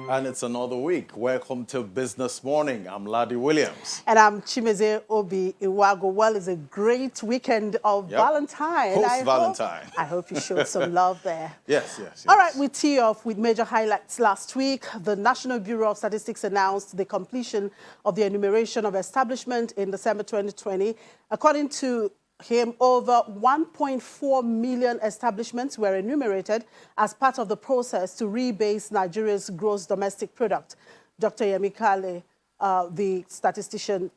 And it's another week. Welcome to Business Morning. I'm Ladi Williams. And I'm Chimeze Obi Iwago. Well, it's a great weekend of Valentine. Post-Valentine. I hope you showed some love there. Yes. All right, we tee off with major highlights last week. The National Bureau of Statistics announced the completion of the enumeration of establishment in December 2020. According to him, over 1.4 million establishments were enumerated as part of the process to rebase Nigeria's gross domestic product. Dr. Yemi Kale, the statistician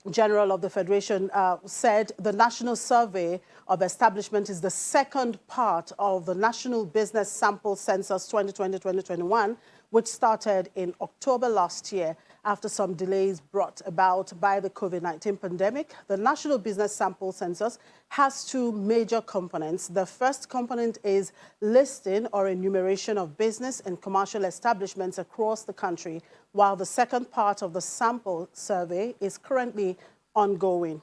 general of the Federation, said the National Survey of Establishment is the second part of the National Business Sample Census 2020-2021, which started in October last year after some delays brought about by the COVID-19 pandemic. The National Business Sample Census has two major components. The first component is listing or enumeration of business and commercial establishments across the country, while the second part of the sample survey is currently ongoing.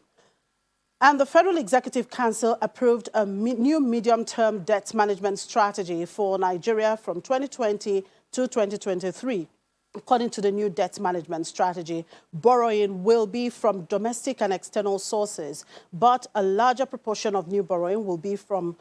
And the Federal Executive Council approved a new medium-term debt management strategy for Nigeria from 2020 to 2023. According to the new debt management strategy, borrowing will be from domestic and external sources, but a larger proportion of new borrowing will be from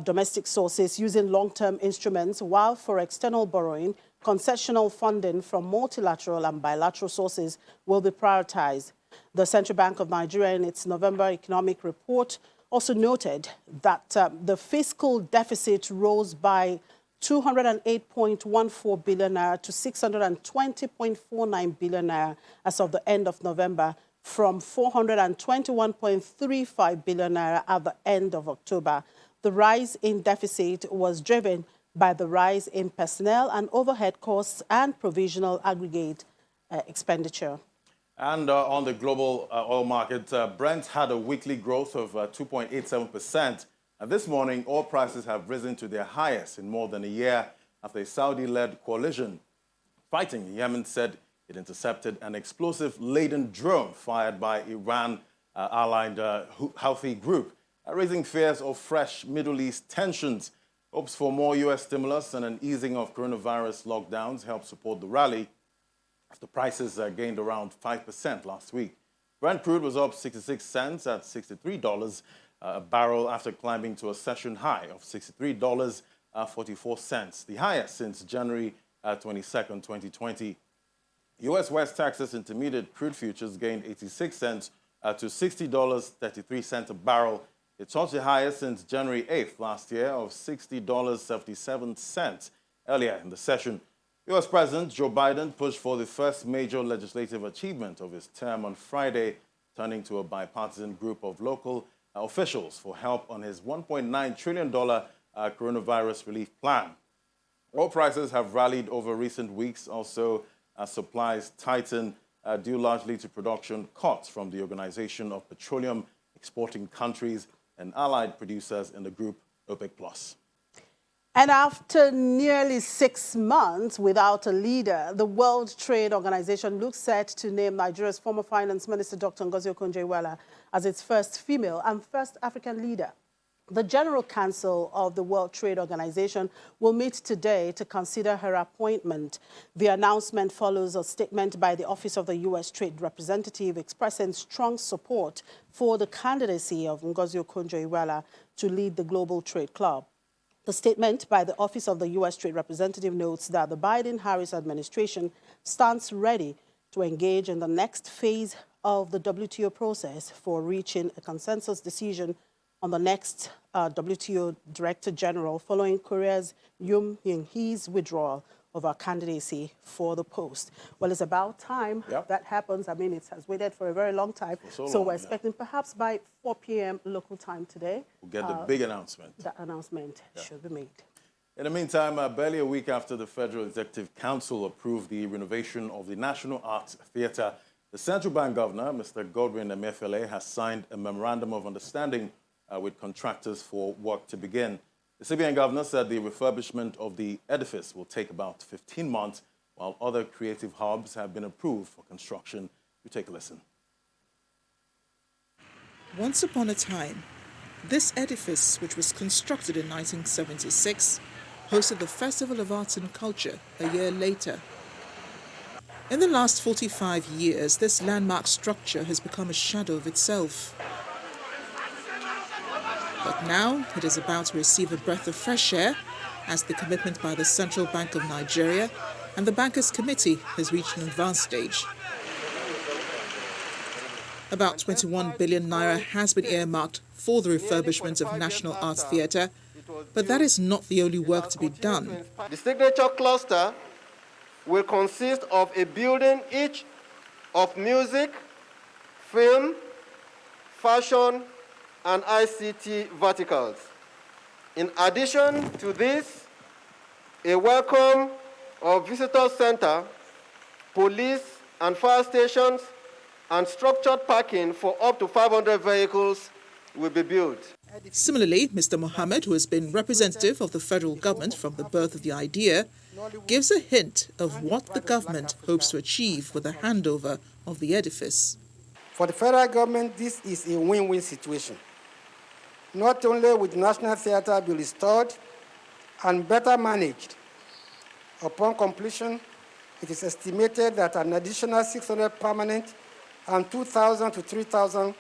domestic sources using long-term instruments, while for external borrowing, concessional funding from multilateral and bilateral sources will be prioritized. The Central Bank of Nigeria, in its November economic report, also noted that the fiscal deficit rose by 208.14 billion naira to 620.49 billion naira as of the end of November, from 421.35 billion naira at the end of October. The rise in deficit was driven by the rise in personnel and overhead costs and provisional aggregate expenditure. And on the global oil market, Brent had a weekly growth of 2.87%. And this morning, oil prices have risen to their highest in more than a year after a Saudi-led coalition fighting in Yemen said it intercepted an explosive-laden drone fired by Iran-allied Houthi group, raising fears of fresh Middle East tensions. Hopes for more U.S. stimulus and an easing of coronavirus lockdowns helped support the rally after prices gained around 5% last week. Brent crude was up 66 cents at $63 a barrel after climbing to a session high of $63.44, the highest since January 22nd, 2020. U.S. West Texas Intermediate crude futures gained 86 cents to $60.33 a barrel. It touched the highest since January 8th last year of $60.77 earlier in the session. U.S. President Joe Biden pushed for the first major legislative achievement of his term on Friday, turning to a bipartisan group of local officials for help on his $1.9 trillion coronavirus relief plan. Oil prices have rallied over recent weeks, also as supplies tighten due largely to production cuts from the Organization of Petroleum Exporting Countries and allied producers in the group OPEC+. And after nearly 6 months without a leader, the World Trade Organization looks set to name Nigeria's former Finance Minister, Dr. Ngozi Okonjo-Iweala, as its first female and first African leader. The General Council of the World Trade Organization will meet today to consider her appointment. The announcement follows a statement by the Office of the U.S. Trade Representative expressing strong support for the candidacy of Ngozi Okonjo-Iweala to lead the Global Trade Club. The statement by the Office of the U.S. Trade Representative notes that the Biden-Harris administration stands ready to engage in the next phase of the WTO process for reaching a consensus decision on the next WTO Director General following Korea's Yoon Myung-hee's withdrawal of our candidacy for the post. Well, it's about time that happens. I mean, it has waited for a very long time. So we're expecting perhaps by 4 p.m. local time today. We'll get the big announcement. That announcement should be made. In the meantime, barely a week after the Federal Executive Council approved the renovation of the National Arts Theatre, the Central Bank Governor, Mr. Godwin Emefiele, has signed a memorandum of understanding with contractors for work to begin. The CBN governor said the refurbishment of the edifice will take about 15 months, while other creative hubs have been approved for construction. We take a listen. Once upon a time, this edifice, which was constructed in 1976, hosted the Festival of Arts and Culture a year later. In the last 45 years, this landmark structure has become a shadow of itself. But now it is about to receive a breath of fresh air as the commitment by the Central Bank of Nigeria and the Bankers Committee has reached an advanced stage. About 21 billion naira has been earmarked for the refurbishment of National Arts Theatre, but that is not the only work to be done. The signature cluster will consist of a building each of music, film, fashion, and ICT verticals. In addition to this, a welcome or visitor center, police and fire stations, and structured parking for up to 500 vehicles will be built. Similarly, Mr. Mohammed, who has been representative of the federal government from the birth of the idea, gives a hint of what the government hopes to achieve with the handover of the edifice. For the federal government, this is a win-win situation. Not only will the National Theatre be restored and better managed, upon completion, it is estimated that an additional 600 permanent and 2,000 to 3,000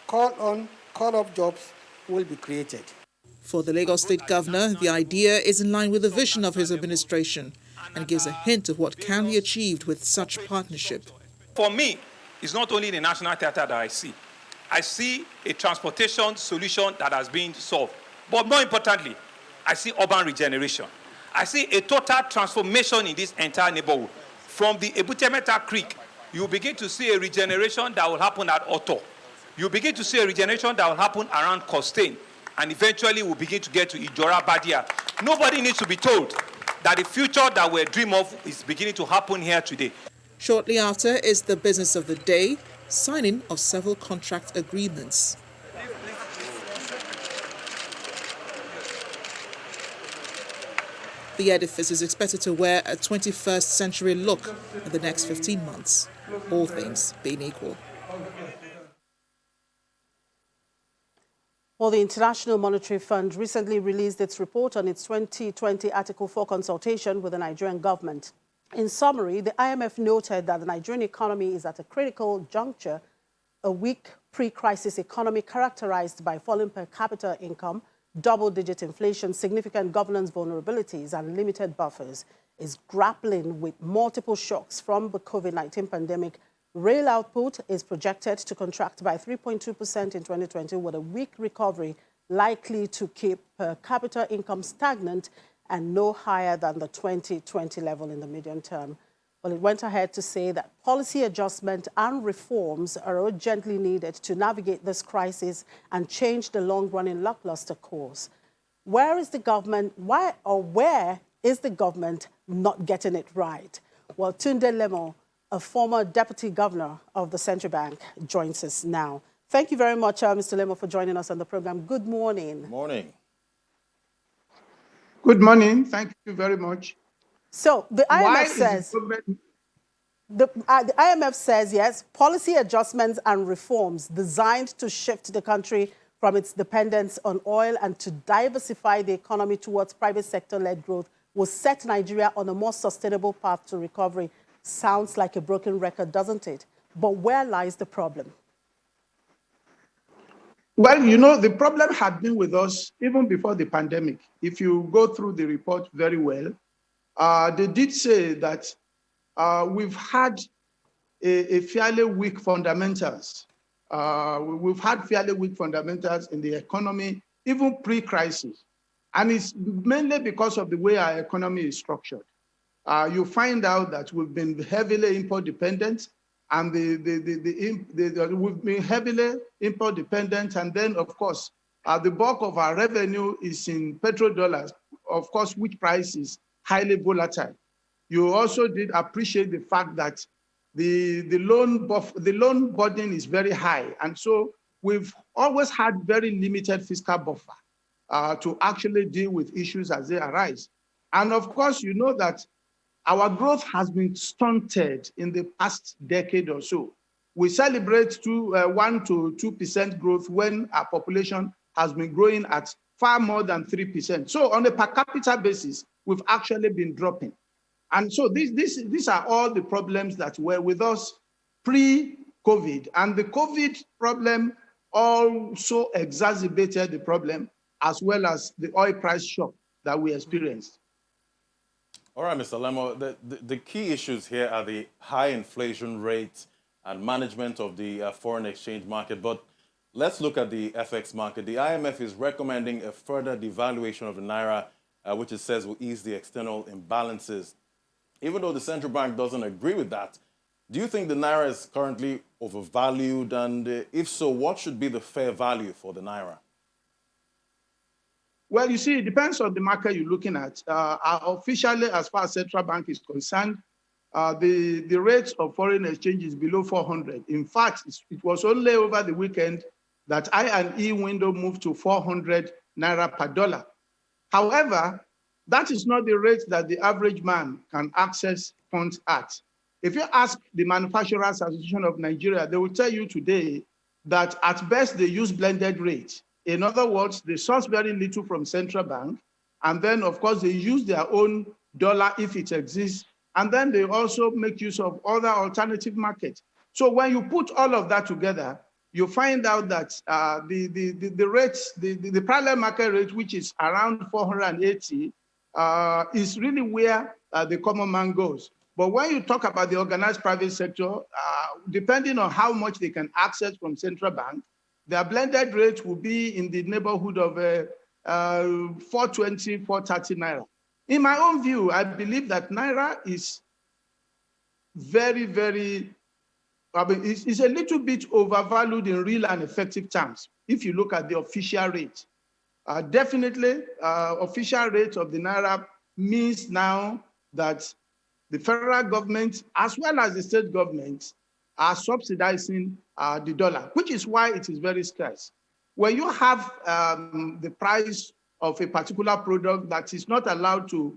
call-off jobs will be created. For the Lagos State Governor, the idea is in line with the vision of his administration and gives a hint of what can be achieved with such partnership. For me, it's not only the National Theatre that I see. I see a transportation solution that has been solved. But more importantly, I see urban regeneration. I see a total transformation in this entire neighborhood. From the Ebutemeta Creek, you begin to see a regeneration that will happen at Otto. You begin to see a regeneration that will happen around Costain. And eventually we'll begin to get to Ijora Badia. Nobody needs to be told that the future that we dream of is beginning to happen here today. Shortly after is the business of the day, signing of several contract agreements. The edifice is expected to wear a 21st century look in the next 15 months, all things being equal. Well, the International Monetary Fund recently released its report on its 2020 Article 4 consultation with the Nigerian government. In summary, the IMF noted that the Nigerian economy is at a critical juncture. A weak pre-crisis economy characterized by falling per capita income, double-digit inflation, significant governance vulnerabilities, and limited buffers is grappling with multiple shocks from the COVID-19 pandemic. Rail output is projected to contract by 3.2% in 2020, with a weak recovery likely to keep per capita income stagnant and no higher than the 2020 level in the medium term. Well, it went ahead to say that policy adjustment and reforms are urgently needed to navigate this crisis and change the long-running lackluster course. Where is the government not getting it right? Well, Tunde Lemo, a former deputy governor of the Central Bank, joins us now. Thank you very much, Mr. Lemo, for joining us on the program. Good morning. Morning. Good morning. Thank you very much. So the IMF says, yes, policy adjustments and reforms designed to shift the country from its dependence on oil and to diversify the economy towards private sector-led growth will set Nigeria on a more sustainable path to recovery. Sounds like a broken record, doesn't it? But where lies the problem? Well, you know, the problem had been with us even before the pandemic. If you go through the report very well, they did say that we've had a fairly weak fundamentals. We've had fairly weak fundamentals in the economy, even pre-crisis. And it's mainly because of the way our economy is structured. You find out that we've been heavily import dependent, and we've been heavily import dependent, and then of course the bulk of our revenue is in petrodollars, of course, which price is highly volatile. You also did appreciate the fact that the loan burden is very high, and so we've always had very limited fiscal buffer to actually deal with issues as they arise. And of course, you know that our growth has been stunted in the past decade or so. We celebrate 1 to 2% growth when our population has been growing at far more than 3%. So on a per capita basis, we've actually been dropping. And so these are all the problems that were with us pre-COVID. And the COVID problem also exacerbated the problem, as well as the oil price shock that we experienced. All right, Mr. Lemo, the key issues here are the high inflation rates and management of the foreign exchange market. But let's look at the FX market. The IMF is recommending a further devaluation of the Naira, which it says will ease the external imbalances. Even though the central bank doesn't agree with that, do you think the Naira is currently overvalued? And if so, what should be the fair value for the Naira? Well, you see, it depends on the market you're looking at. Officially, as far as central bank is concerned, the rate of foreign exchange is below 400. In fact, it was only over the weekend that I&E window moved to 400 Naira per dollar. However, that is not the rate that the average man can access funds at. If you ask the Manufacturers Association of Nigeria, they will tell you today that at best they use blended rates. In other words, they source very little from central bank, and then of course they use their own dollar if it exists, and then they also make use of other alternative markets. So when you put all of that together, you find out that the rates, the parallel market rate, which is around 480, is really where the common man goes. But when you talk about the organized private sector, depending on how much they can access from central bank, their blended rate will be in the neighborhood of 420, 430 Naira. In my own view, I believe that Naira is very, very, it's a little bit overvalued in real and effective terms. If you look at the official rate, definitely official rate of the Naira means now that the federal government, as well as the state governments, are subsidizing the dollar, which is why it is very scarce. When you have the price of a particular product that is not allowed to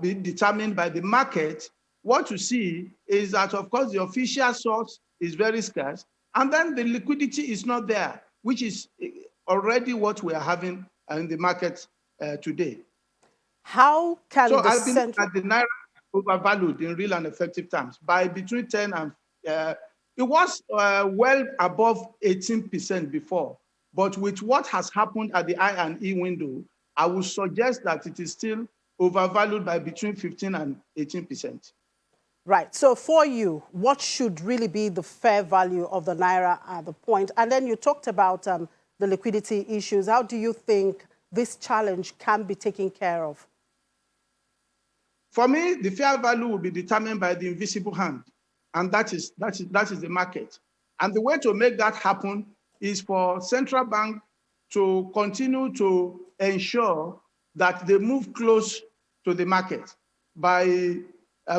be determined by the market, what you see is that, of course, the official source is very scarce, and then the liquidity is not there, which is already what we are having in the market today. How can so the I believe that the Naira overvalued in real and effective terms by between 10 and it was well above 18% before, but with what has happened at the I&E window, I would suggest that it is still overvalued by between 15 and 18%. Right. So for you, what should really be the fair value of the Naira at the point? And then you talked about the liquidity issues. How do you think this challenge can be taken care of? For me, the fair value will be determined by the invisible hand, and that is the market. And the way to make that happen is for central bank to continue to ensure that they move close to the market by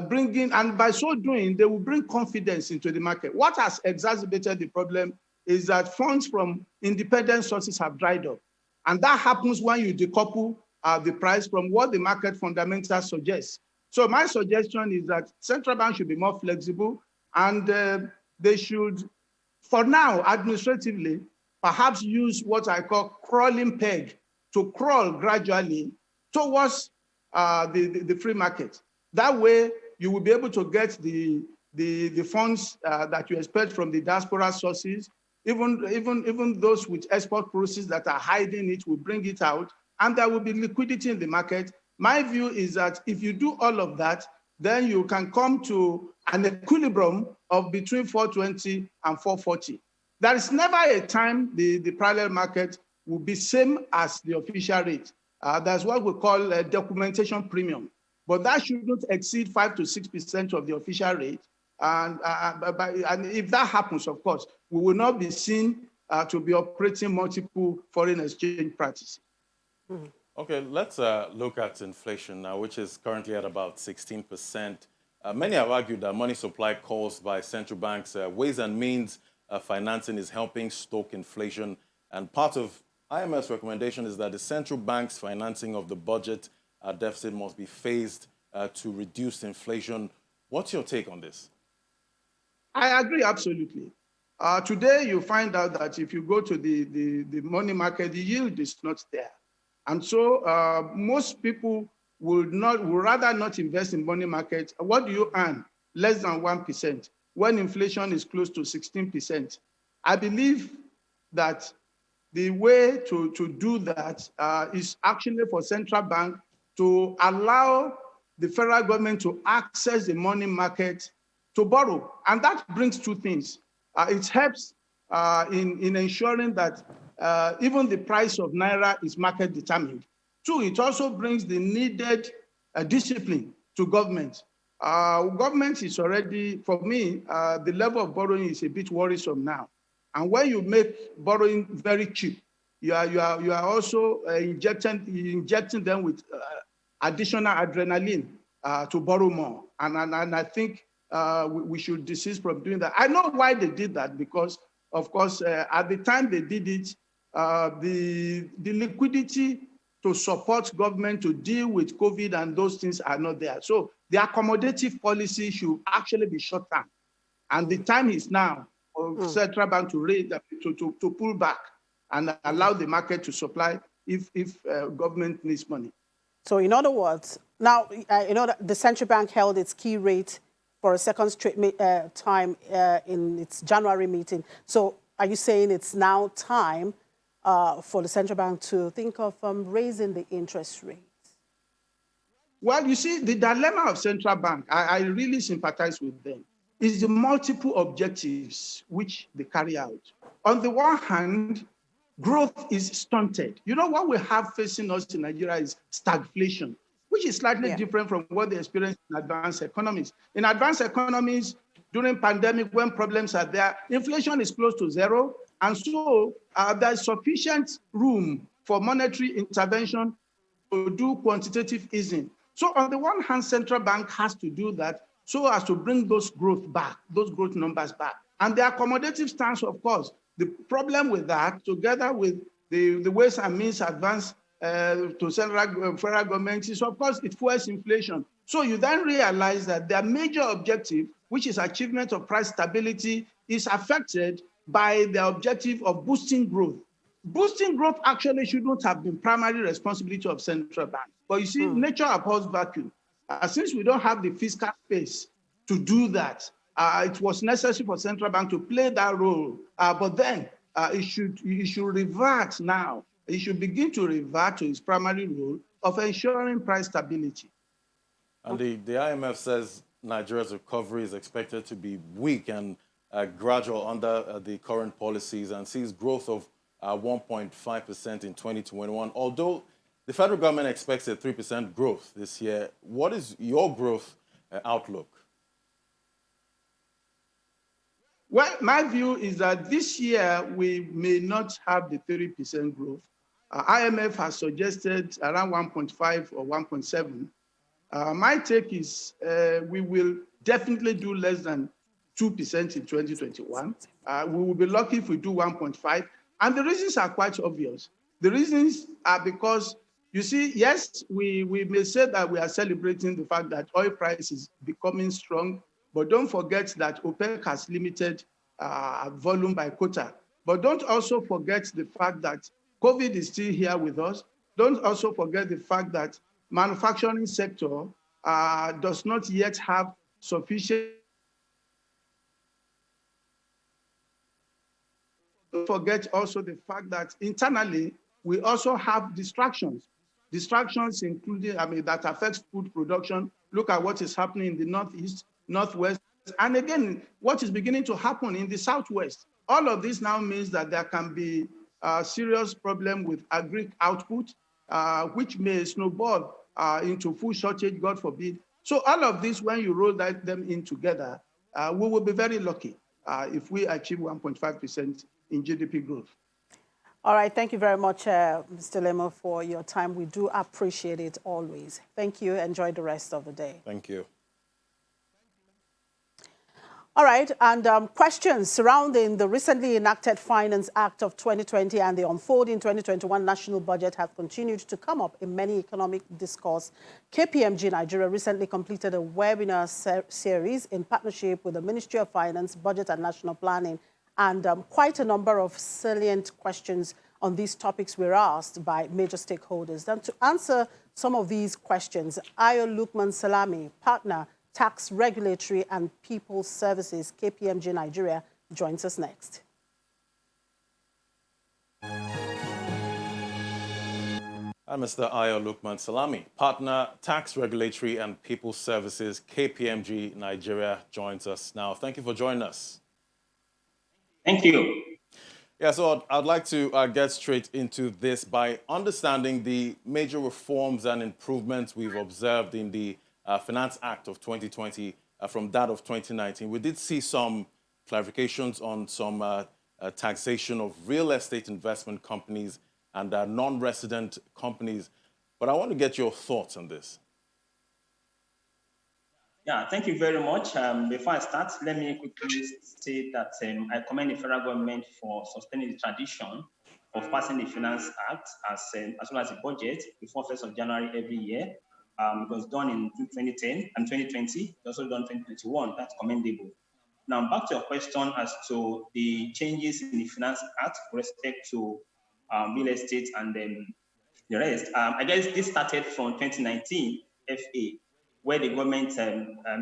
bringing, and by so doing, they will bring confidence into the market. What has exacerbated the problem is that funds from independent sources have dried up. And that happens when you decouple the price from what the market fundamentals suggest. So my suggestion is that central bank should be more flexible, and they should, for now, administratively, perhaps use what I call crawling peg to crawl gradually towards the free market. That way, you will be able to get the funds that you expect from the diaspora sources. Even those with export processes that are hiding it will bring it out, and there will be liquidity in the market. My view is that if you do all of that, then you can come to an equilibrium of between 420 and 440. There is never a time the parallel market will be same as the official rate. That's what we call a documentation premium. But that shouldn't exceed 5 to 6% of the official rate. And if that happens, of course, we will not be seen to be operating multiple foreign exchange practices. Okay, let's look at inflation now, which is currently at about 16%. Many have argued that money supply caused by central banks, ways and means financing is helping stoke inflation. And part of IMF's recommendation is that the central bank's financing of the budget deficit must be phased to reduce inflation. What's your take on this? I agree, absolutely. Today, you find out that if you go to the money market, the yield is not there. And so most people would rather not invest in money market. What do you earn? Less than 1%, when inflation is close to 16%. I believe that the way to do that is actually for central bank to allow the federal government to access the money market to borrow. And that brings two things. It helps in ensuring that even the price of Naira is market determined. Two, it also brings the needed discipline to government. Government is already, for me, the level of borrowing is a bit worrisome now. And when you make borrowing very cheap, you are also injecting them with additional adrenaline to borrow more. And I think we should desist from doing that. I know why they did that, because, of course, at the time they did it, the liquidity to support government to deal with COVID and those things are not there. So the accommodative policy should actually be shut down. And the time is now for central bank to raise, to pull back and allow the market to supply if government needs money. So in other words, now, you know, the central bank held its key rate for a second straight time in its January meeting. So are you saying it's now time for the central bank to think of raising the interest rate? Well, you see, the dilemma of central bank, I really sympathize with them, is the multiple objectives which they carry out. On the one hand, growth is stunted. You know, what we have facing us in Nigeria is stagflation, which is slightly different from what they experience in advanced economies. In advanced economies, during pandemic, when problems are there, inflation is close to zero. And so there's sufficient room for monetary intervention to do quantitative easing. So on the one hand, central bank has to do that so as to bring those growth back, those growth numbers back. And the accommodative stance, of course, the problem with that, together with the ways and means advance to federal government, is, of course, it fuels inflation. So you then realize that their major objective, which is achievement of price stability, is affected by the objective of boosting growth. Boosting growth actually shouldn't have been primary responsibility of central bank. But you see, nature abhors vacuum. Since we don't have the fiscal space to do that, it was necessary for central bank to play that role. But then it should revert now. It should begin to revert to its primary role of ensuring price stability. And the IMF says Nigeria's recovery is expected to be weak and gradual under the current policies, and sees growth of 1.5% in 2021. Although the federal government expects a 3% growth this year, what is your growth outlook? Well, my view is that this year we may not have the 30% growth. IMF has suggested around 1.5 or 1.7. My take is we will definitely do less than 2% in 2021. We will be lucky if we do 1.5. And the reasons are quite obvious. The reasons are because, you see, yes, we may say that we are celebrating the fact that oil price is becoming strong, but don't forget that OPEC has limited volume by quota. But don't also forget the fact that COVID is still here with us. Don't also forget the fact that manufacturing sector does not yet have sufficient. Don't forget also the fact that internally, we also have distractions. Distractions including, that affects food production. Look at what is happening in the Northeast, Northwest, and again, what is beginning to happen in the Southwest. All of this now means that there can be a serious problem with agri output, which may snowball into food shortage, God forbid. So all of this, when you roll them in together, we will be very lucky if we achieve 1.5% in GDP growth. All right. Thank you very much, Mr. Lemo, for your time. We do appreciate it always. Thank you. Enjoy the rest of the day. Thank you. All right, and questions surrounding the recently enacted Finance Act of 2020 and the unfolding 2021 national budget have continued to come up in many economic discourse. KPMG Nigeria recently completed a webinar series in partnership with the Ministry of Finance, Budget and National Planning, and quite a number of salient questions on these topics were asked by major stakeholders. Then to answer some of these questions. Ayo Lukman Salami, partner, Tax Regulatory and People Services, KPMG Nigeria, joins us next. And Mr. Ayo Lukman Salami, partner, Tax Regulatory and People Services, KPMG Nigeria, joins us now. Thank you for joining us. Thank you. Yeah, so I'd like to get straight into this by understanding the major reforms and improvements we've observed in the Finance Act of 2020 from that of 2019. We did see some clarifications on some taxation of real estate investment companies and non-resident companies. But I want to get your thoughts on this. Yeah, thank you very much. Before I start, let me quickly say that I commend the federal government for sustaining the tradition of passing the Finance Act as well as the budget before 1st of January every year. It was done in 2010 and 2020, also done 2021. That's commendable. Now, back to your question as to the changes in the Finance Act with respect to real estate and the rest. I guess this started from 2019 FA, where the government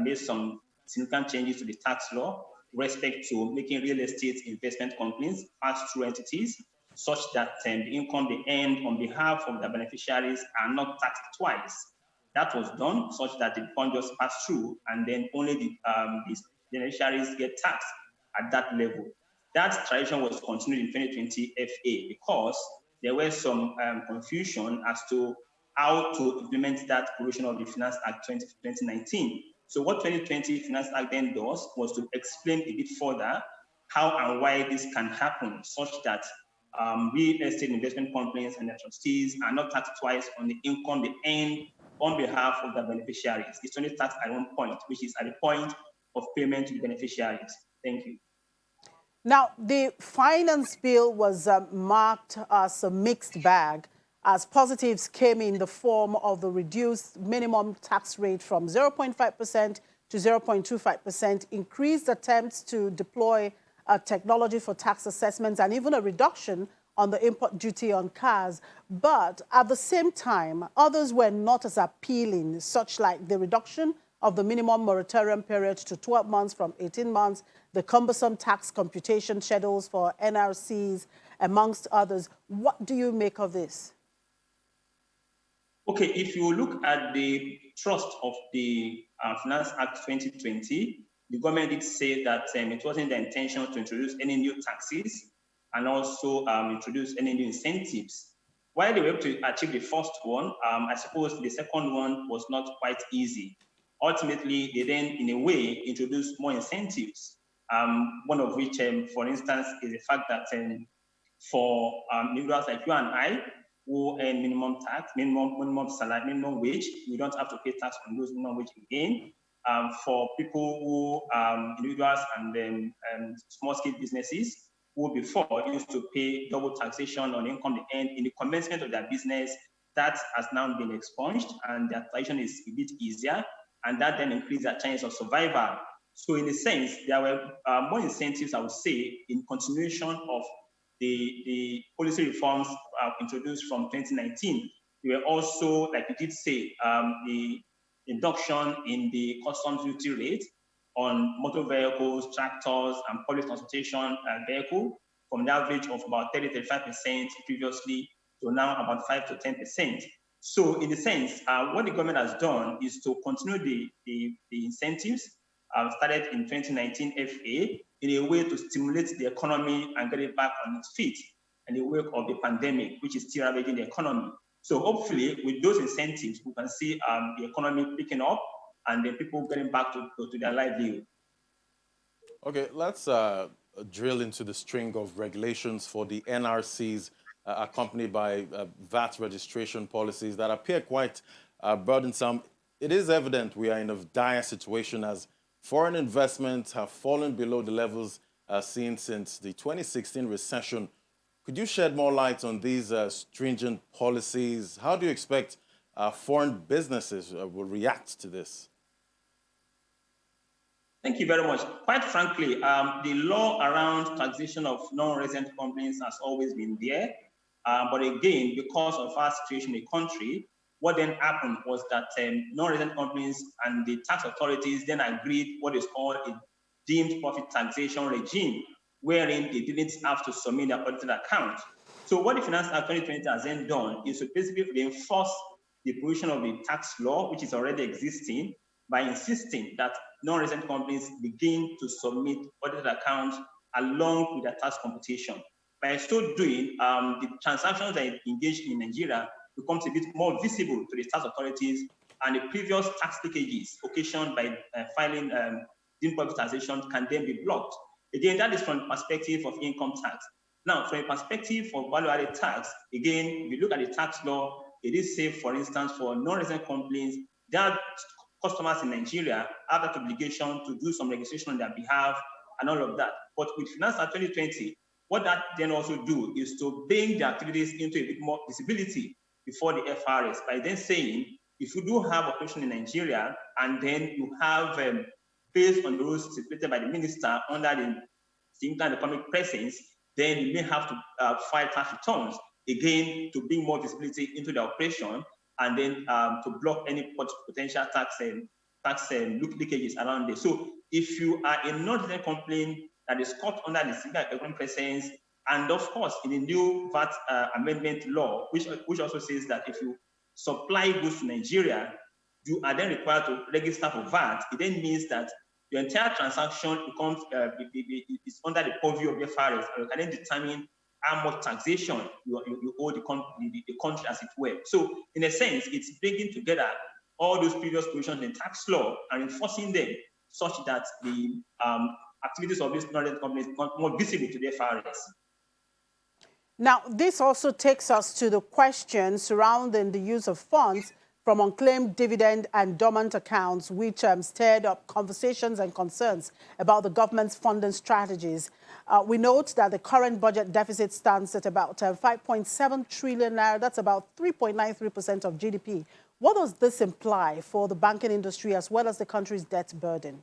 made some significant changes to the tax law with respect to making real estate investment companies pass-through entities, such that the income they earn on behalf of the beneficiaries are not taxed twice. That was done such that the fund just pass through, and then only the beneficiaries get taxed at that level. That tradition was continued in 2020 FA because there was some confusion as to how to implement that provision of the Finance Act 2019. So what 2020 Finance Act then does was to explain a bit further how and why this can happen, such that real estate investment companies and their trustees are not taxed twice on the income they earn on behalf of the beneficiaries. It's only taxed at one point, which is at the point of payment to the beneficiaries. Thank you. Now, the finance bill was marked as a mixed bag, as positives came in the form of the reduced minimum tax rate from 0.5% to 0.25%, increased attempts to deploy technology for tax assessments, and even a reduction on the import duty on cars. But at the same time, others were not as appealing, such like the reduction of the minimum moratorium period to 12 months from 18 months, the cumbersome tax computation schedules for NRCs, amongst others. What do you make of this? Okay, if you look at the thrust of the Finance Act 2020, the government did say that it wasn't the intention to introduce any new taxes and also introduce any new incentives. While they were able to achieve the first one, I suppose the second one was not quite easy. Ultimately, they then, in a way, introduced more incentives. One of which, for instance, is the fact that for individuals like you and I, who earn minimum tax, minimum salary, minimum wage, we don't have to pay tax on those minimum wage again. For people who, individuals and small-scale businesses, who before used to pay double taxation on income they earn in the commencement of their business, that has now been expunged, and their taxation is a bit easier, and that then increased their chance of survival. So in a sense, there were more incentives, I would say, in continuation of the policy reforms introduced from 2019. There were also, like you did say, the reduction in the customs duty rate on motor vehicles, tractors, and public transportation vehicle from the average of about 30-35% previously to now about 5 to 10%. So in a sense, what the government has done is to continue the incentives started in 2019 FA in a way to stimulate the economy and get it back on its feet in the wake of the pandemic, which is still ravaging the economy. So hopefully with those incentives, we can see the economy picking up and the people getting back to their livelihood. Okay, let's drill into the string of regulations for the NRCs accompanied by VAT registration policies that appear quite burdensome. It is evident we are in a dire situation as foreign investments have fallen below the levels seen since the 2016 recession. Could you shed more light on these stringent policies? How do you expect foreign businesses will react to this? Thank you very much. Quite frankly, the law around taxation of non-resident companies has always been there. But again, because of our situation in the country, what then happened was that non-resident companies and the tax authorities then agreed what is called a deemed profit taxation regime, wherein they didn't have to submit their audited account. So what the Finance Act 2020 has then done is to basically reinforce the provision of the tax law, which is already existing, by insisting that non-resident companies begin to submit audited accounts along with their tax computation. By so doing, the transactions that engaged in Nigeria becomes a bit more visible to the tax authorities, and the previous tax leakages occasioned by filing deemed profit taxation can then be blocked. Again, that is from the perspective of income tax. Now, from a perspective of value-added tax, again, if you look at the tax law, it is safe, for instance, for non-resident companies, their customers in Nigeria have that obligation to do some registration on their behalf and all of that. But with Finance Act 2020, what that then also do is to bring the activities into a bit more visibility before the FRS by then saying, if you do have operation in Nigeria and then you have, based on the rules stipulated by the minister under the income and economic presence, then you may have to file tax returns again to bring more visibility into the operation and then to block any potential tax leakages around there. So if you are a non-resident company that is caught under the single economic presence, and of course in the new VAT amendment law, which also says that if you supply goods to Nigeria, you are then required to register for VAT. It then means that your entire transaction becomes is under the purview of the FRS, and you can then determine how much taxation you owe the country, as it were. So in a sense, it's bringing together all those previous provisions in tax law and enforcing them such that the activities of these non-resident companies become more visible to the FRS. Now, this also takes us to the question surrounding the use of funds from unclaimed dividend and dormant accounts, which stirred up conversations and concerns about the government's funding strategies. We note that the current budget deficit stands at about 5.7 trillion naira. That's about 3.93% of GDP. What does this imply for the banking industry as well as the country's debt burden?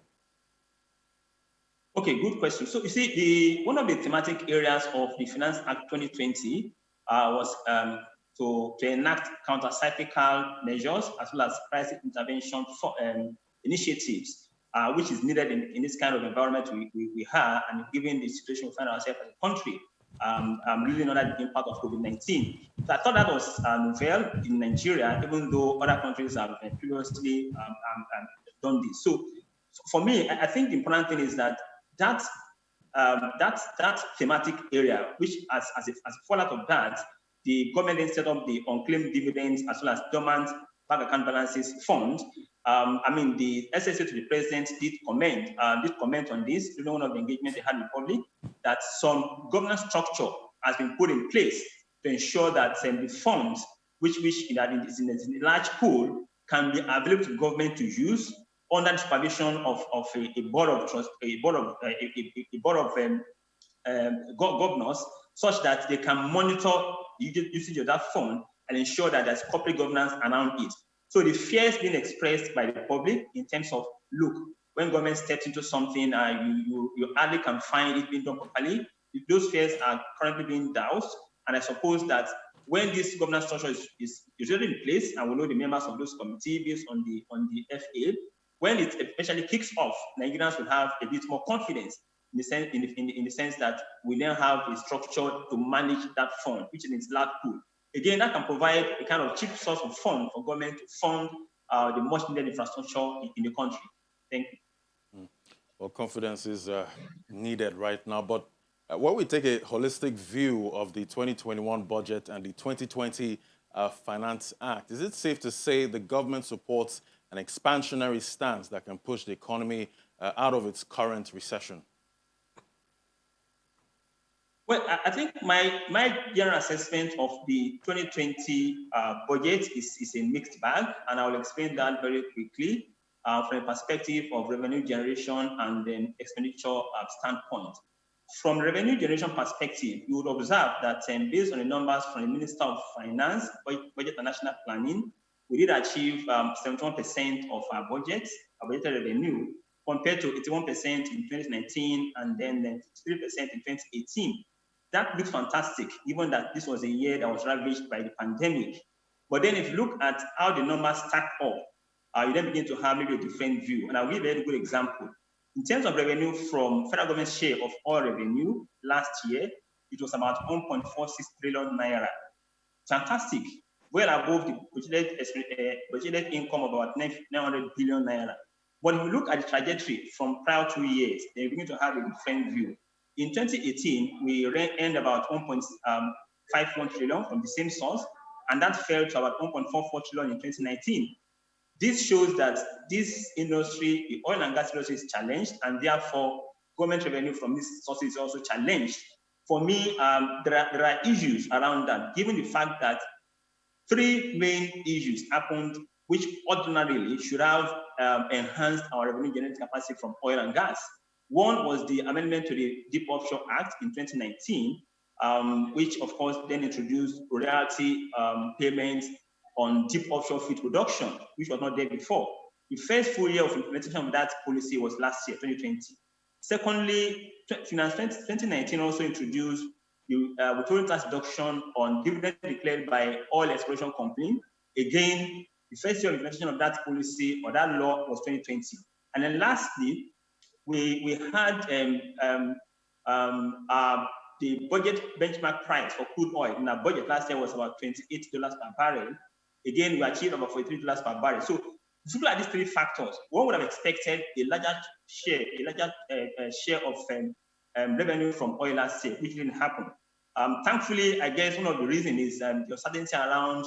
Okay, good question. So you see, one of the thematic areas of the Finance Act 2020 was to enact counter-cyclical measures as well as price intervention initiatives, which is needed in this kind of environment we have, and given the situation we find ourselves as a country, living under the impact of COVID-19. So I thought that was novel in Nigeria, even though other countries have previously done this. So for me, I think the important thing is that that thematic area, which as a fallout of that, the government then set up the unclaimed dividends as well as dormant bank account balances fund. I mean, the SSA to the president did comment on this during one of the engagements they had in public, that some governance structure has been put in place to ensure that the funds, which is in a large pool, can be available to government to use under the supervision of a board of governors, such that they can monitor usage of that fund and ensure that there's corporate governance around it. So the fears being expressed by the public in terms of, look, when government steps into something, you hardly can find it being done properly. Those fears are currently being doused, and I suppose that when this governance structure is already in place, and we know the members of those committees based on the FA, when it eventually kicks off, Nigerians will have a bit more confidence in the sense that we now have a structure to manage that fund, which is in its large pool. Again, that can provide a kind of cheap source of fund for government to fund the much needed infrastructure in the country. Thank you. Well, confidence is needed right now, but when we take a holistic view of the 2021 budget and the 2020 Finance Act, is it safe to say the government supports an expansionary stance that can push the economy out of its current recession? Well, I think my general assessment of the 2020 budget is a mixed bag, and I will explain that very quickly from a perspective of revenue generation and then expenditure standpoint. From revenue generation perspective, you would observe that based on the numbers from the Minister of Finance, Budget and National Planning, we did achieve 71% of our budget, our budgeted revenue, compared to 81% in 2019 and then 53% in 2018. That looks fantastic, given that this was a year that was ravaged by the pandemic. But then if you look at how the numbers stack up, you then begin to have maybe a different view. And I'll give a very good example. In terms of revenue from federal government share of oil revenue last year, it was about 1.46 trillion naira. Fantastic, well above the budgeted income of about 900 billion naira. But if you look at the trajectory from prior 2 years, then you begin to have a different view. In 2018, we earned about 1.51 trillion from the same source, and that fell to about 1.44 trillion in 2019. This shows that this industry, the oil and gas industry, is challenged, and therefore government revenue from this source is also challenged. For me, there are issues around that, given the fact that three main issues happened which ordinarily should have enhanced our revenue generating capacity from oil and gas. One was the amendment to the Deep Offshore Act in 2019, which of course then introduced royalty payments on deep offshore field production, which was not there before. The first full year of implementation of that policy was last year, 2020. Secondly, 2019 also introduced the withholding tax deduction on dividends declared by oil exploration company. Again, the first year of implementation of that policy or that law was 2020. And then lastly, we had the budget benchmark price for crude oil in our budget last year was about $28 per barrel. Again, we achieved about $43 per barrel. So if you look at these three factors, one would have expected a larger share of revenue from oil last year, which didn't happen. Thankfully, I guess one of the reasons is the uncertainty around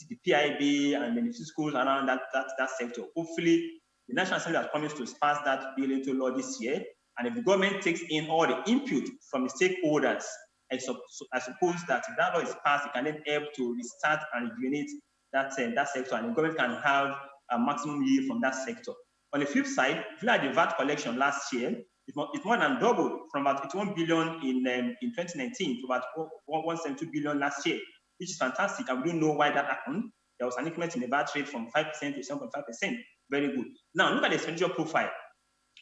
the PIB and the schools around that sector. Hopefully, the National Assembly has promised to pass that bill into law this year. And if the government takes in all the input from the stakeholders, I suppose that if that law is passed, it can then help to restart and rejuvenate that sector, and the government can have a maximum yield from that sector. On the flip side, if you look at the VAT collection last year, it's more than doubled from about 81 billion in 2019 to about 172 billion last year, which is fantastic. And we don't know why that happened. There was an increment in the VAT rate from 5% to 7.5%. Very good. Now, look at the expenditure profile.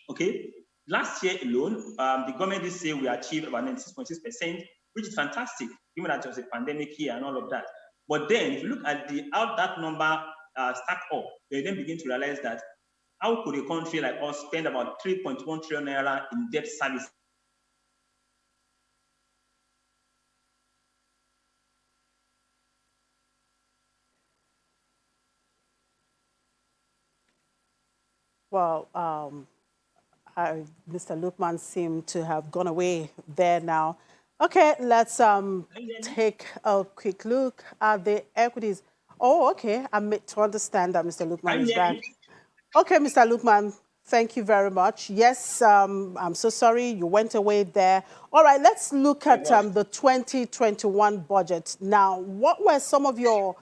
Okay, last year alone, the government did say we achieved about 96.6%, which is fantastic, given that there was a pandemic here and all of that. But then, if you look at how that number stack up, they then begin to realize that how could a country like us spend about 3.1 trillion naira in debt service? Well, Mr. Lukman seemed to have gone away there now. Okay, let's take a quick look at the equities. Oh, okay. I'm made to understand that Mr. Lukman is back. Okay, Mr. Lukman, thank you very much. Yes, I'm so sorry you went away there. All right, let's look at the 2021 budget. Now, what were some of your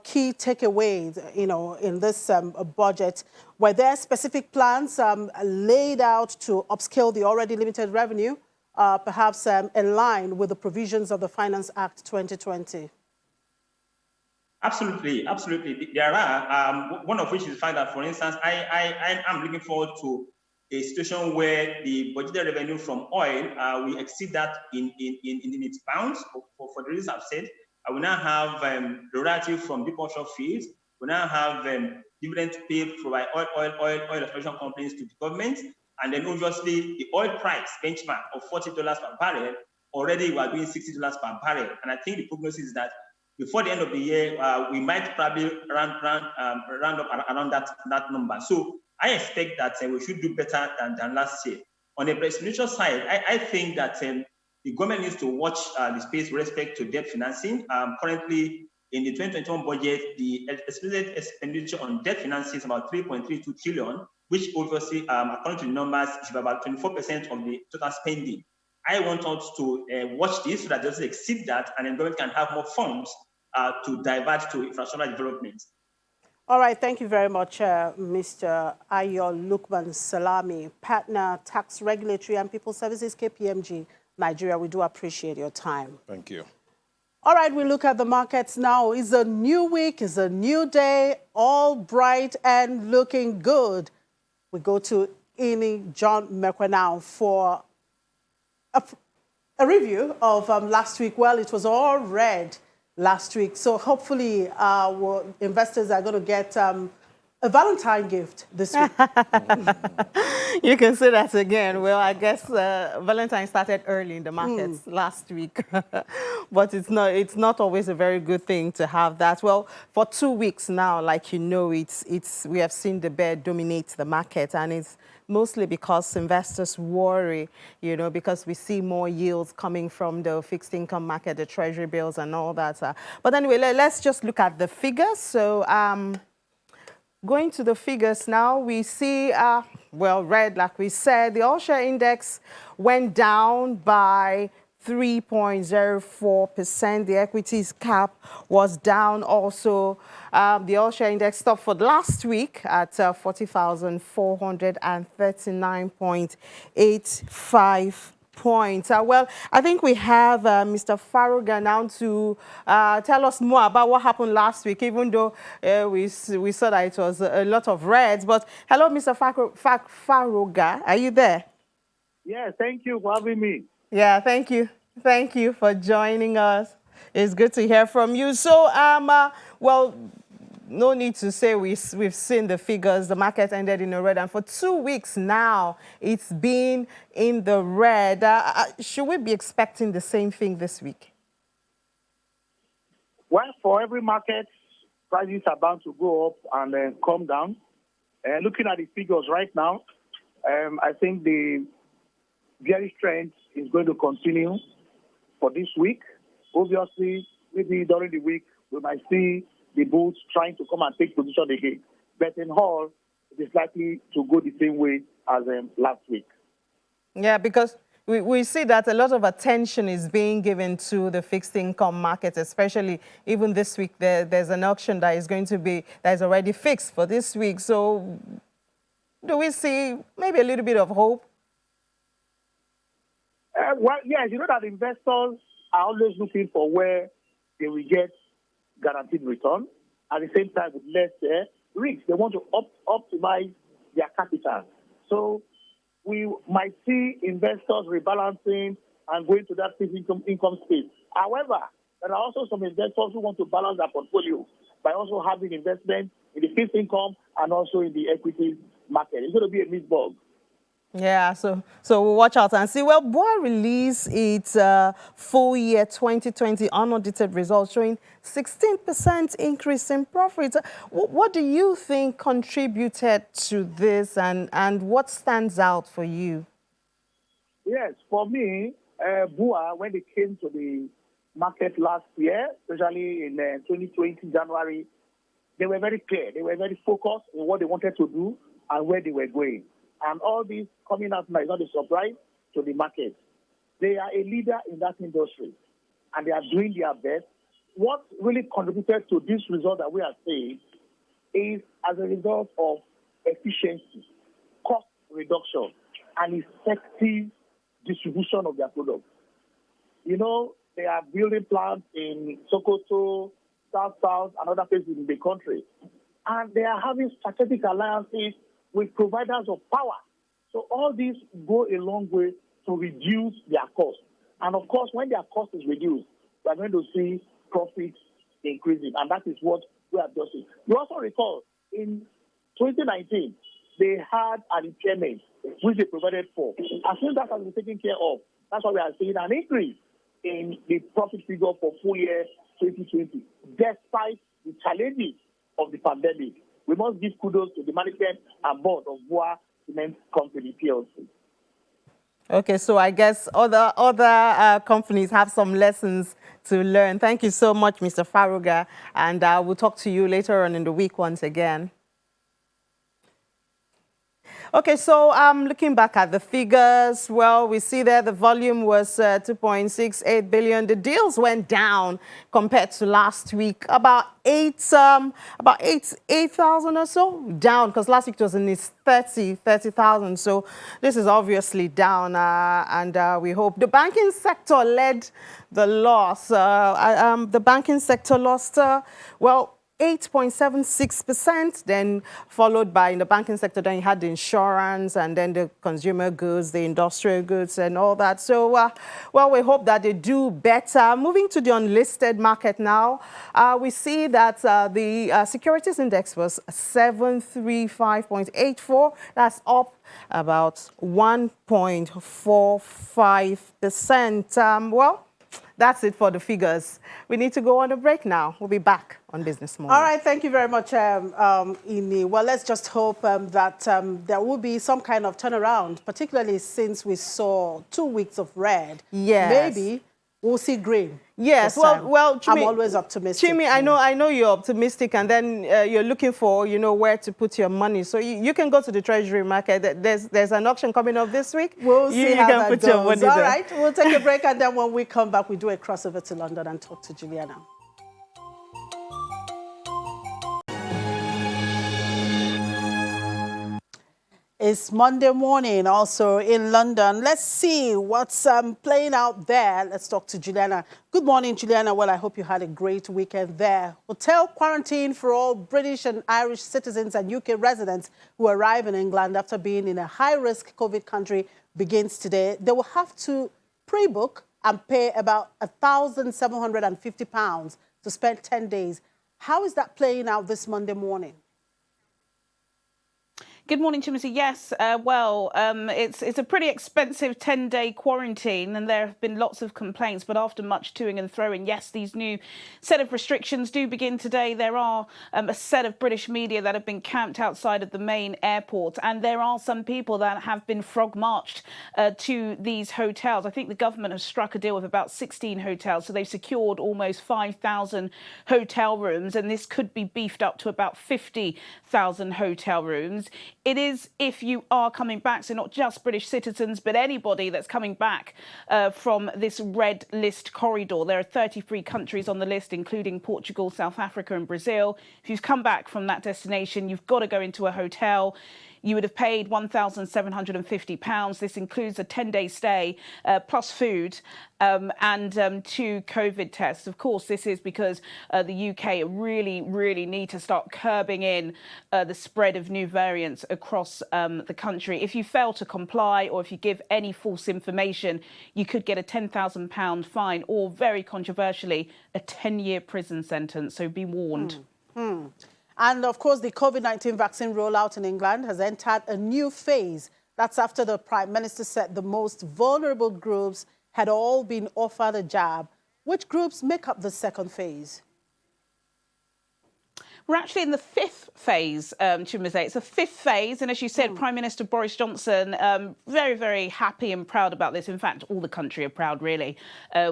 key takeaways, in this budget? Were there specific plans laid out to upscale the already limited revenue, perhaps in line with the provisions of the Finance Act 2020? Absolutely, absolutely. There are, one of which is the fact that, for instance, I am looking forward to a situation where the budgeted revenue from oil, we exceed that in its bounds for the reasons I've said. We now have royalty from deep offshore fields. We now have dividends paid by oil exploration companies to the government. And then obviously the oil price benchmark of $40 per barrel, already we are doing $60 per barrel. And I think the prognosis is that before the end of the year, we might probably round up around that number. So I expect that we should do better than last year. On the expenditure side, I think that the government needs to watch the space with respect to debt financing. Currently, in the 2021 budget, the estimated expenditure on debt financing is about 3.32 trillion, which obviously, according to the numbers, should be about 24% of the total spending. I want us to watch this so that it doesn't exceed that, and then government can have more funds to divert to infrastructure development. All right, thank you very much, Mr. Ayo Lukman Salami, partner, tax regulatory and people services, KPMG, Nigeria. We do appreciate your time. Thank you. All right, we look at the markets now. It's a new week, it's a new day, all bright and looking good. We go to Ini John Mekwe now for a review of last week. Well, it was all red. last week. So hopefully investors are going to get a Valentine gift this week. You can say that again. Well, I guess Valentine started early in the markets last week, but it's not always a very good thing to have that. Well, for 2 weeks now, like you know, we have seen the bear dominate the market, and it's mostly because investors worry, you know, because we see more yields coming from the fixed income market, the treasury bills and all that. But anyway, let's just look at the figures. So going to the figures now, we see, well, red, like we said, the all-share index went down by 3.04%. The equities cap was down also. The all-share index stopped for last week at 40,439.85 points. Well, I think we have Mr. Faruga now to tell us more about what happened last week, even though we saw that it was a lot of reds. But hello, Mr. Faruga, are you there? Yes, thank you for having me. Yeah, thank you. Thank you for joining us. It's good to hear from you. So, well, no need to say we've seen the figures. The market ended in the red, and for 2 weeks now, it's been in the red. Should we be expecting the same thing this week? Well, for every market, prices are bound to go up and then come down. Looking at the figures right now, I think the bearish trend is going to continue for this week. Obviously, maybe during the week, we might see the bulls trying to come and take position again. But in all, it is likely to go the same way as last week. Yeah, because we see that a lot of attention is being given to the fixed income market, especially even this week. There's an auction that is already fixed for this week. So do we see maybe a little bit of hope? Well, yes, you know that investors are always looking for where they will get guaranteed return. At the same time, with less risk, they want to optimize their capital. So we might see investors rebalancing and going to that fixed income space. However, there are also some investors who want to balance their portfolio by also having investment in the fixed income and also in the equity market. It's going to be a mixed bag. Yeah, so we'll watch out and see. Well, BUA released its full year 2020 unaudited results showing 16% increase in profits. What do you think contributed to this, and what stands out for you? Yes, for me, BUA, when they came to the market last year, especially in 2020, January, they were very clear. They were very focused on what they wanted to do and where they were going. And all this coming out now is not a surprise to the market. They are a leader in that industry, and they are doing their best. What really contributed to this result that we are seeing is as a result of efficiency, cost reduction, and effective distribution of their products. You know, they are building plants in Sokoto, South, and other places in the country. And they are having strategic alliances with providers of power. So all these go a long way to reduce their cost. And of course, when their cost is reduced, we are going to see profits increasing. And that is what we are just seeing. You also recall, in 2019, they had an impairment, which they provided for. As soon as that has been taken care of, that's why we are seeing an increase in the profit figure for full year 2020, despite the challenges of the pandemic. We must give kudos to the management and board of BUA Cement Company, PLC. Okay, so I guess other companies have some lessons to learn. Thank you so much, Mr. Faruga, and we'll talk to you later on in the week once again. Okay, so looking back at the figures, well, we see there the volume was 2.68 billion. The deals went down compared to last week, about 8,000 or so, down, because last week it was in its 30,000. So this is obviously down, and we hope the banking sector led the loss. The banking sector lost, well, 8.76%, then followed by in the banking sector, then you had the insurance and then the consumer goods, the industrial goods and all that. So, well, we hope that they do better. Moving to the unlisted market now, we see that the securities index was 735.84. That's up about 1.45%. Well, that's it for the figures. We need to go on a break now. We'll be back on Business Morning. All right, thank you very much, Ini. Well, let's just hope that there will be some kind of turnaround, particularly since we saw 2 weeks of red. Yes. Maybe we'll see green. Yes, well, Chimi, I'm always optimistic. Chimi, I know you're optimistic, and then you're looking for, where to put your money. So you can go to the Treasury market. There's an auction coming up this week. We'll see how that goes. Your money All there. right, we'll take a break, and then when we come back, we do a crossover to London and talk to Juliana. It's Monday morning also in London. Let's see what's playing out there. Let's talk to Juliana. Good morning, Juliana. Well, I hope you had a great weekend there. Hotel quarantine for all British and Irish citizens and UK residents who arrive in England after being in a high-risk COVID country begins today. They will have to pre-book and pay about £1,750 to spend 10 days. How is that playing out this Monday morning? Good morning, Timothy. Yes, it's a pretty expensive 10-day quarantine, and there have been lots of complaints. But after much toing and throwing, yes, these new set of restrictions do begin today. There are a set of British media that have been camped outside of the main airport, and there are some people that have been frog-marched to these hotels. I think the government has struck a deal with about 16 hotels, so they've secured almost 5,000 hotel rooms, and this could be beefed up to about 50,000 hotel rooms. It is if you are coming back, so not just British citizens, but anybody that's coming back from this red list corridor. There are 33 countries on the list, including Portugal, South Africa and Brazil. If you've come back from that destination, you've got to go into a hotel. You would have paid £1,750. This includes a 10-day stay plus food and 2 COVID tests. Of course, this is because the UK really need to start curbing in the spread of new variants across the country. If you fail to comply or if you give any false information, you could get a £10,000 fine or, very controversially, a 10-year prison sentence. So be warned. And, of course, the COVID-19 vaccine rollout in England has entered a new phase. That's after the Prime Minister said the most vulnerable groups had all been offered a jab. Which groups make up the second phase? We're actually in the 5th phase, Chimeze. It's the 5th phase. And as you said, Prime Minister Boris Johnson, very happy and proud about this. In fact, all the country are proud, really.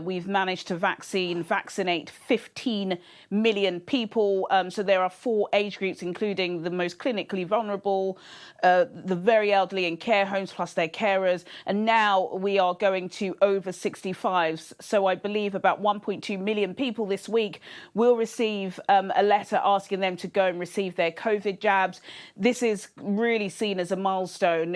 We've managed to vaccinate 15 million people. So there are 4 age groups, including the most clinically vulnerable, the very elderly in care homes, plus their carers. And now we are going to over 65s. So I believe about 1.2 million people this week will receive a letter asking them to go and receive their COVID jabs. This is really seen as a milestone.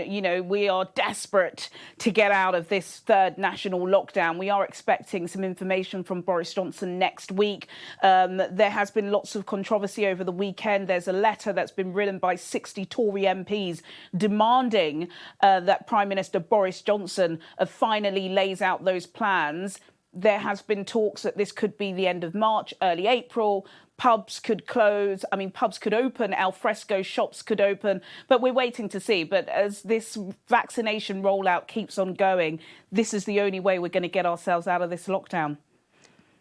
We are desperate to get out of this 3rd national lockdown. We are expecting some information from Boris Johnson next week. There has been lots of controversy over the weekend. There's a letter that's been written by 60 Tory MPs demanding that Prime Minister Boris Johnson finally lays out those plans. There has been talks that this could be the end of March, early April. Pubs could close. Pubs could open. Al fresco shops could open. But we're waiting to see. But as this vaccination rollout keeps on going, this is the only way we're going to get ourselves out of this lockdown.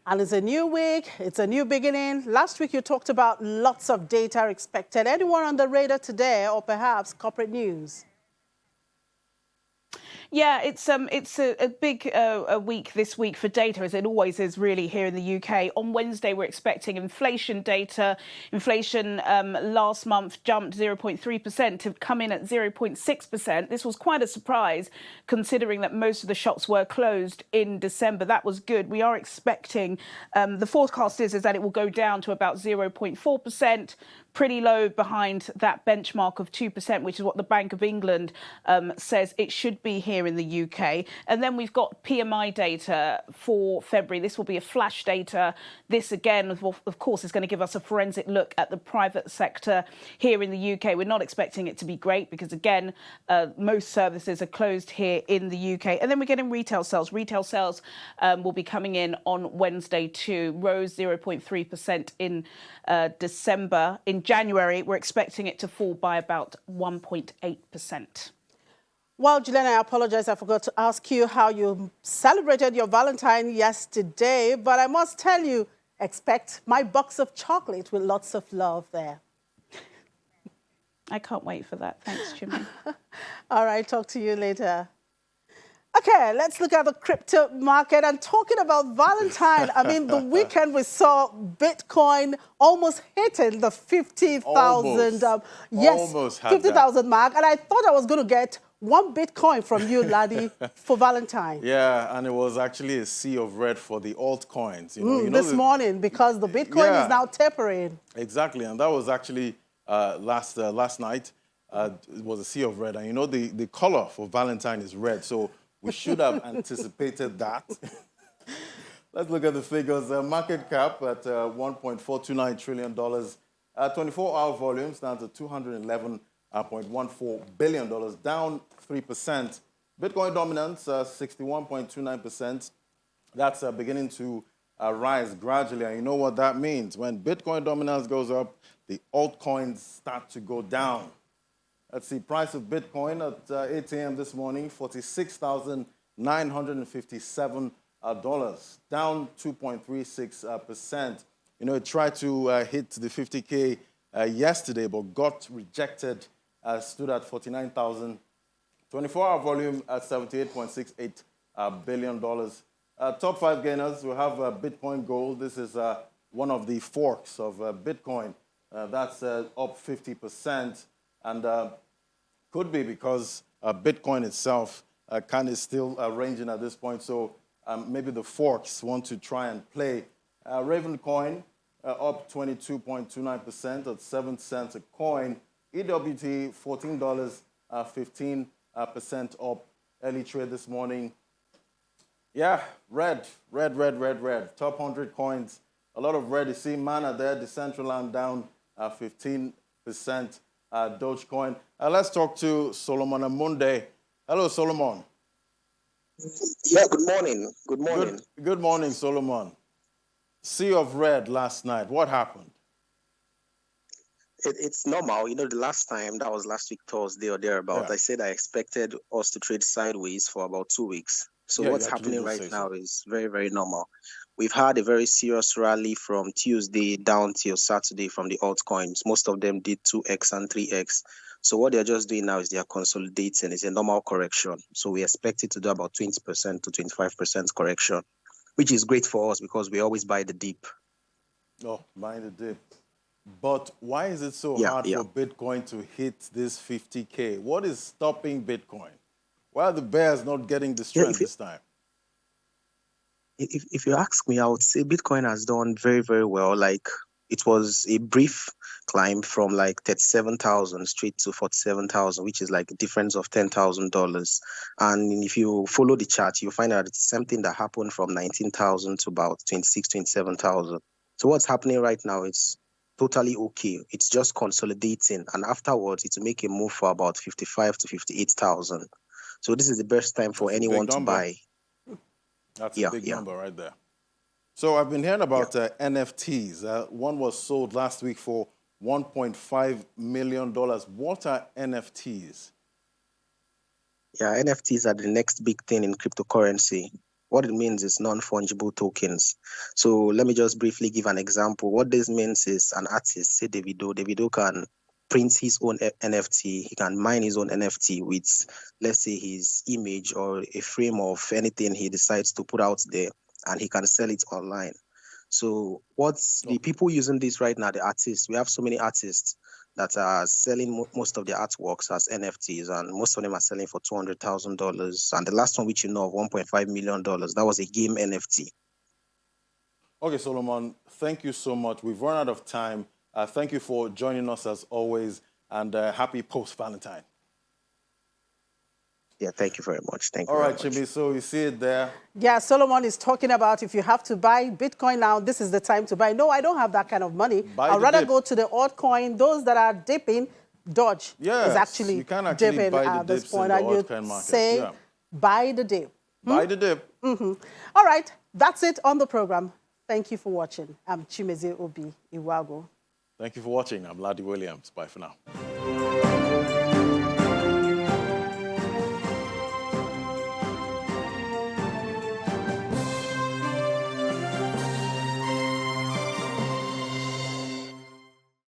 And it's a new week. It's a new beginning. Last week, you talked about lots of data expected. Anyone on the radar today, or perhaps corporate news? Yeah, it's a big week this week for data, as it always is really here in the UK. On Wednesday, we're expecting inflation data. Inflation last month jumped 0.3% to come in at 0.6%. This was quite a surprise, considering that most of the shops were closed in December. That was good. We are expecting, the forecast is that it will go down to about 0.4%. pretty low behind that benchmark of 2%, which is what the Bank of England says it should be here in the UK. And then we've got PMI data for February. This will be a flash data. This, again, of course, is going to give us a forensic look at the private sector here in the UK. We're not expecting it to be great because, again, most services are closed here in the UK. And then we're getting retail sales. Retail sales will be coming in on Wednesday too. Rose 0.3% in December. In January, we're expecting it to fall by about 1.8%. Well, Julian, I apologize. I forgot to ask you how you celebrated your Valentine yesterday, but I must tell you, expect my box of chocolate with lots of love there. I can't wait for that. Thanks, Jimmy. All right, talk to you later. Okay, let's look at the crypto market. And talking about Valentine, I mean, the weekend we saw Bitcoin almost hitting the 50,000. Yes, 50,000 mark. And I thought I was going to get one Bitcoin from you, Ladi, for Valentine. Yeah, and it was actually a sea of red for the altcoins. This morning, because the Bitcoin is now tapering. Exactly, and that was actually last night. It was a sea of red. And you know, the color for Valentine is red, so we should have anticipated that. Let's look at the figures. Market cap at $1.429 trillion. 24-hour volume stands at $211.14 billion, down 3%. Bitcoin dominance, 61.29%. That's beginning to rise gradually. And you know what that means. When Bitcoin dominance goes up, the altcoins start to go down. Let's see, price of Bitcoin at 8 a.m. this morning, $46,957, down 2.36%. You know, it tried to hit the 50K yesterday, but got rejected, stood at 49,000. 24-hour volume at $78.68 billion. Top five gainers, we have Bitcoin Gold. This is one of the forks of Bitcoin. That's up 50%. And could be because Bitcoin itself kind of still ranging at this point. So maybe the forks want to try and play. Raven Coin up 22.29% at 7 cents a coin. EWT $14.15% up. Early trade this morning. Yeah, red. Top 100 coins. A lot of red. You see Mana there, Decentraland down 15%. Dogecoin. Let's talk to Solomon Amunde. Hello, Solomon. Yeah, good morning. Good morning. Good morning, Solomon. Sea of red last night. What happened? It's normal. You know, the last time, that was last week, Thursday or thereabout, I said I expected us to trade sideways for about 2 weeks. So what's happening right now is very, very normal. We've had a very serious rally from Tuesday down till Saturday from the altcoins. Most of them did 2x and 3x. So what they're just doing now is they're consolidating. It's a normal correction. So we expect it to do about 20% to 25% correction, which is great for us because we always buy the dip. Oh, buying the dip. But why is it so hard for Bitcoin to hit this 50K? What is stopping Bitcoin? Why are the bears not getting the strength this time? If you ask me, I would say Bitcoin has done very, very well. Like, it was a brief climb from like 37,000 straight to 47,000, which is like a difference of $10,000. And if you follow the chart, you'll find out it's something that happened from 19,000 to about 26, 27,000. So what's happening right now, it's totally okay. It's just consolidating. And afterwards, it will make a move for about 55 to 58,000. So this is the best time for anyone to buy. That's a big number right there. So I've been hearing about NFTs. One was sold last week for $1.5 million. What are NFTs? Yeah, NFTs are the next big thing in cryptocurrency. What it means is non-fungible tokens. So let me just briefly give an example. What this means is an artist, say Davido can print his own NFT. He can mine his own NFT with, let's say, his image or a frame of anything he decides to put out there, and he can sell it online. So the people using this right now, the artists, we have so many artists that are selling most of their artworks as NFTs, and most of them are selling for $200,000. And the last one, which you know of, $1.5 million, that was a game NFT. Okay, Solomon, thank you so much. We've run out of time. Thank you for joining us as always, and happy post-Valentine. Yeah, thank you very much. Thank you. All very right, much. Chimi, so you see it there. Yeah, Solomon is talking about if you have to buy Bitcoin now, this is the time to buy. No, I don't have that kind of money. I'd rather go to the altcoin. Those that are dipping, Doge is actually you can actually dipping buy the at this dips point. in the And you altcoin market. say, buy the dip. Buy the dip. All right, that's it on the program. Thank you for watching. I'm Chimeze Obi Iwago. Thank you for watching. I'm Ladi Williams. Bye for now.